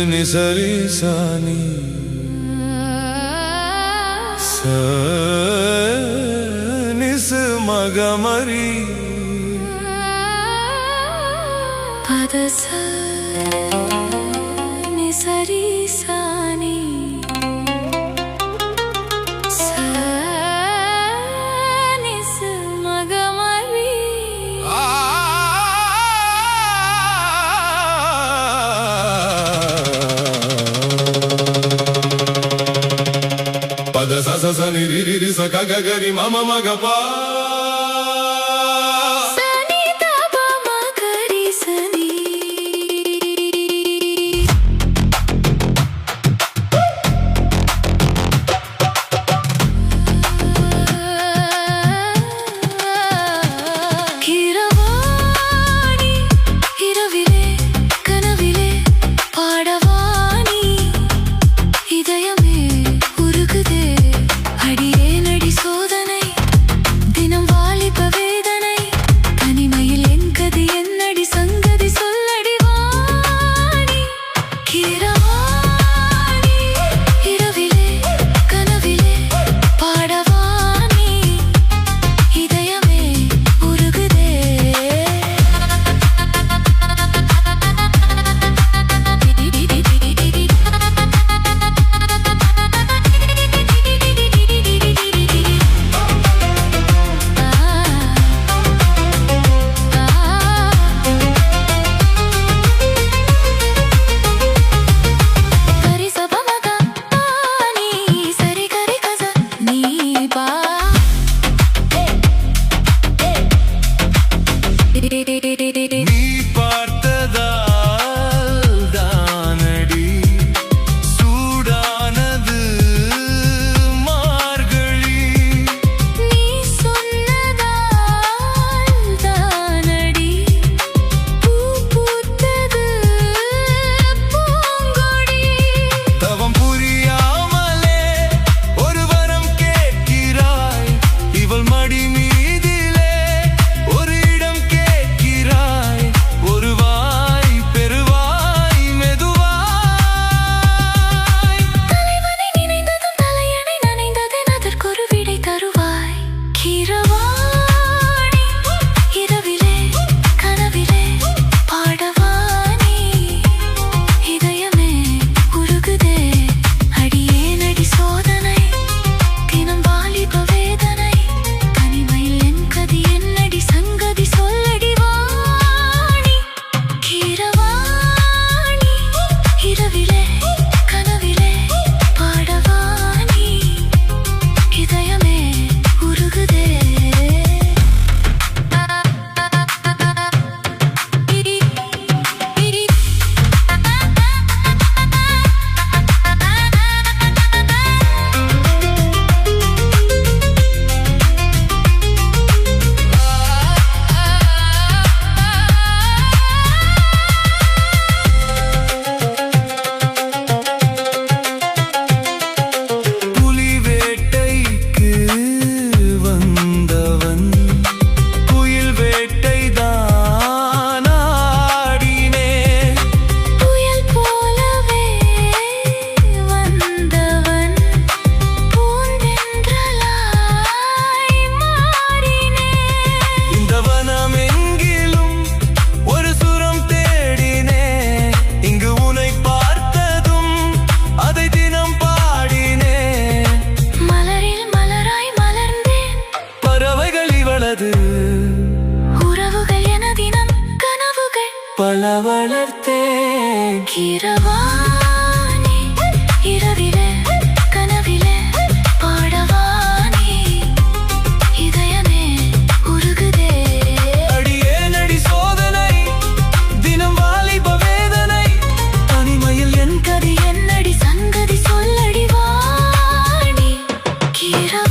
ni sari sa ni sa ni sa magamari pada sa ni sari sa ni sa ni sa magamari pada sa sa sa ni ri ri ri sa ga ga ga ri ma ma ma ga pa பல வளர்த்தேன் கிரவாணி இரவிலே கனவிலே பாடவாணி இதயமே உருகுதே அடியே நடி சோதனை தினம் வாலிப வேதனை தனிமையில் என் கதி என்னடி சங்கதி சொல்லடி வாணி கிரவாணி